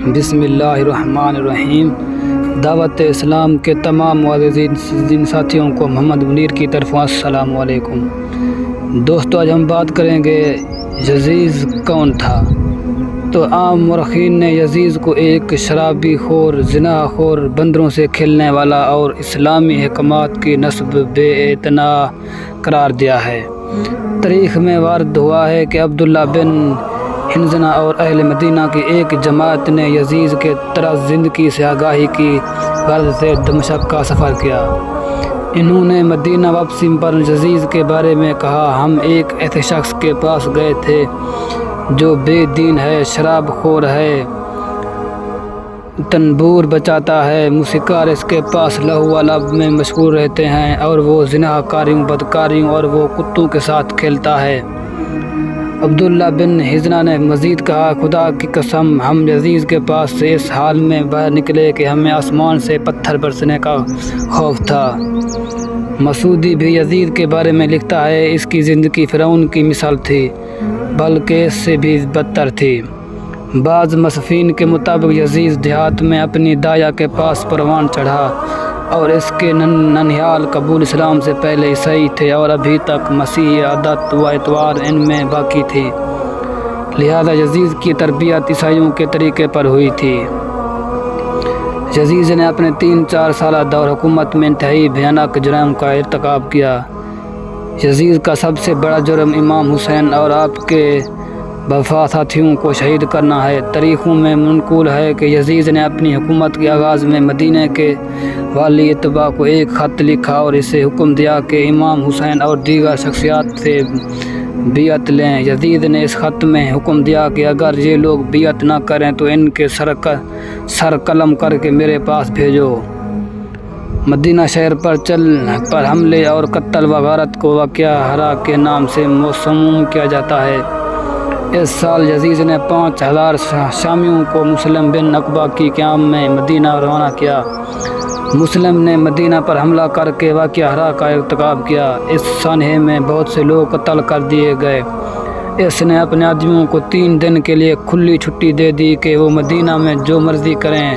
بسم اللہ الرحمن الرحیم۔ دعوت اسلام کے تمام معززین ساتھیوں کو محمد منیر کی طرف السلام علیکم۔ دوستو، آج ہم بات کریں گے یزید کون تھا۔ تو عام مورخین نے یزید کو ایک شرابی خور، زنا خور، بندروں سے کھیلنے والا اور اسلامی احکامات کی نسب بے اعتنا قرار دیا ہے۔ تاریخ میں وارد ہوا ہے کہ عبداللہ بن حنظلہ اور اہل مدینہ کی ایک جماعت نے یزید کے طرز زندگی سے آگاہی کی غرض سے دمشق کا سفر کیا۔ انہوں نے مدینہ واپسی پر یزید کے بارے میں کہا، ہم ایک ایسے شخص کے پاس گئے تھے جو بے دین ہے، شراب خور ہے، تنبور بجاتا ہے، موسیقار اس کے پاس لہو و لعب میں مشغول رہتے ہیں، اور وہ زنا کاریوں، بدکاریوں اور وہ کتوں کے ساتھ کھیلتا ہے۔ عبداللہ بن حنظلہ نے مزید کہا، خدا کی قسم، ہم یزید کے پاس سے اس حال میں باہر نکلے کہ ہمیں آسمان سے پتھر برسنے کا خوف تھا۔ مسعودی بھی یزید کے بارے میں لکھتا ہے، اس کی زندگی فرعون کی مثال تھی، بلکہ اس سے بھی بدتر تھی۔ بعض مصنفین کے مطابق یزید دیہات میں اپنی دایا کے پاس پروان چڑھا اور اس کے ننھیال قبول اسلام سے پہلے عیسائی تھے اور ابھی تک مسیحی عادت و اطوار ان میں باقی تھی، لہذا یزید کی تربیت عیسائیوں کے طریقے پر ہوئی تھی۔ یزید نے اپنے 3-4 سالہ دور حکومت میں انتہائی بھیانک جرائم کا ارتکاب کیا۔ یزید کا سب سے بڑا جرم امام حسین اور آپ کے وفا ساتھیوں کو شہید کرنا ہے۔ تاریخوں میں منقول ہے کہ یزید نے اپنی حکومت کے آغاز میں مدینہ کے والی اتباع کو ایک خط لکھا اور اسے حکم دیا کہ امام حسین اور دیگر شخصیات سے بیعت لیں۔ یزید نے اس خط میں حکم دیا کہ اگر یہ لوگ بیعت نہ کریں تو ان کے سر قلم کر کے میرے پاس بھیجو۔ مدینہ شہر پر حملے اور قتل و غارت کو واقعہ ہرا کے نام سے موسوم کیا جاتا ہے۔ اس سال یزید نے 5000 شامیوں کو مسلم بن عقبہ کی قیام میں مدینہ روانہ کیا۔ مسلم نے مدینہ پر حملہ کر کے واقعہ ہرا کا ارتکاب کیا۔ اس سانحے میں بہت سے لوگ قتل کر دیے گئے۔ اس نے اپنے آدمیوں کو 3 دن کے لیے کھلی چھٹی دے دی کہ وہ مدینہ میں جو مرضی کریں۔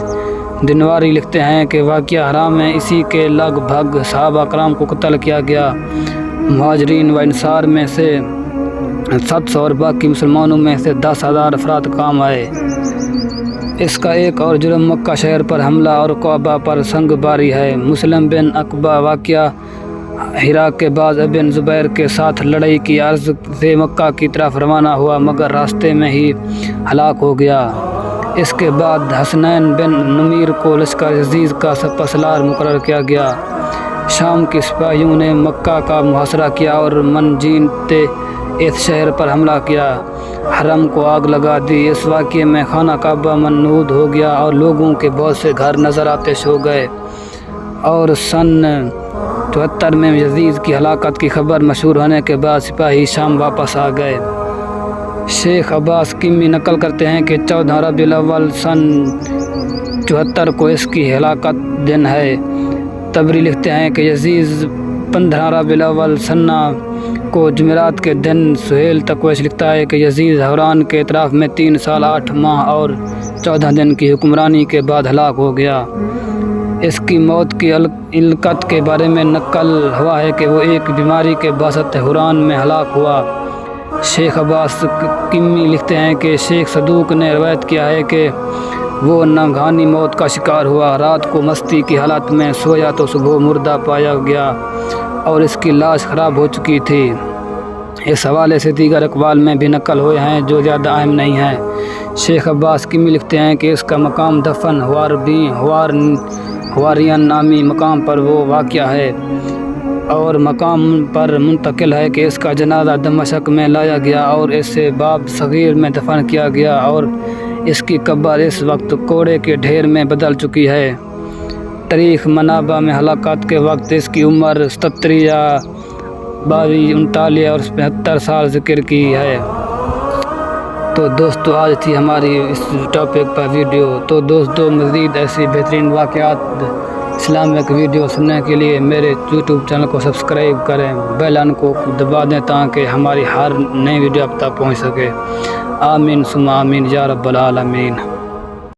دنواری لکھتے ہیں کہ واقعہ ہرا میں اسی کے لگ بھگ صحابہ کرام کو قتل کیا گیا۔ مہاجرین و انصار میں سے 700 اور باقی مسلمانوں میں سے 10,000 افراد کام آئے۔ اس کا ایک اور جرم مکہ شہر پر حملہ اور کعبہ پر سنگ باری ہے۔ مسلم بن عقبہ واقعہ ہرا کے بعد ابن زبیر کے ساتھ لڑائی کی عرض سے مکہ کی طرف روانہ ہوا، مگر راستے میں ہی ہلاک ہو گیا۔ اس کے بعد حسنین بن نمیر کو لشکر یزید کا سپاسالار مقرر کیا گیا۔ شام کے سپاہیوں نے مکہ کا محاصرہ کیا اور من جیتے اس شہر پر حملہ کیا، حرم کو آگ لگا دی۔ اس واقعے میں خانہ کعبہ منہدم ہو گیا اور لوگوں کے بہت سے گھر نظر آتش ہو گئے، اور سن 74 میں یزید کی ہلاکت کی خبر مشہور ہونے کے بعد سپاہی شام واپس آ گئے۔ شیخ عباس کمی نقل کرتے ہیں کہ 14 ربیع الاول سن 74 کو اس کی ہلاکت دن ہے۔ طبری لکھتے ہیں کہ یزید 15 ربیع الاول سنہ کو جمعرات کے دن سہیل تقویش لکھتا ہے کہ یزید حوران کے اطراف میں 3 سال 8 ماہ اور 14 دن کی حکمرانی کے بعد ہلاک ہو گیا۔ اس کی موت کی علت کے بارے میں نقل ہوا ہے کہ وہ ایک بیماری کے باعث حوران میں ہلاک ہوا۔ شیخ عباس کمی لکھتے ہیں کہ شیخ صدوق نے روایت کیا ہے کہ وہ ناگہانی موت کا شکار ہوا، رات کو مستی کی حالت میں سویا تو صبح مردہ پایا گیا اور اس کی لاش خراب ہو چکی تھی۔ اس حوالے سے دیگر اقوال میں بھی نقل ہوئے ہیں جو زیادہ اہم نہیں ہیں۔ شیخ عباس کمی لکھتے ہیں کہ اس کا مقام دفن حواریان نامی مقام پر وہ واقعہ ہے، اور مقام پر منتقل ہے کہ اس کا جنازہ دمشق میں لایا گیا اور اسے باب صغیر میں دفن کیا گیا، اور اس کی قبر اس وقت کوڑے کے ڈھیر میں بدل چکی ہے۔ تاریخ منابع میں ہلاکت کے وقت اس کی عمر 77 یا 42، 39 اور 75 سال ذکر کی ہے۔ تو دوستو، آج تھی ہماری اس ٹاپک پر ویڈیو۔ تو دوستو، مزید ایسی بہترین واقعات اسلامک ویڈیو سننے کے لیے میرے یوٹیوب چینل کو سبسکرائب کریں، بیل آئکن کو دبا دیں تاکہ ہماری ہر نئی ویڈیو اب تک پہنچ سکے۔ آمین ثم آمین یا رب العالمین۔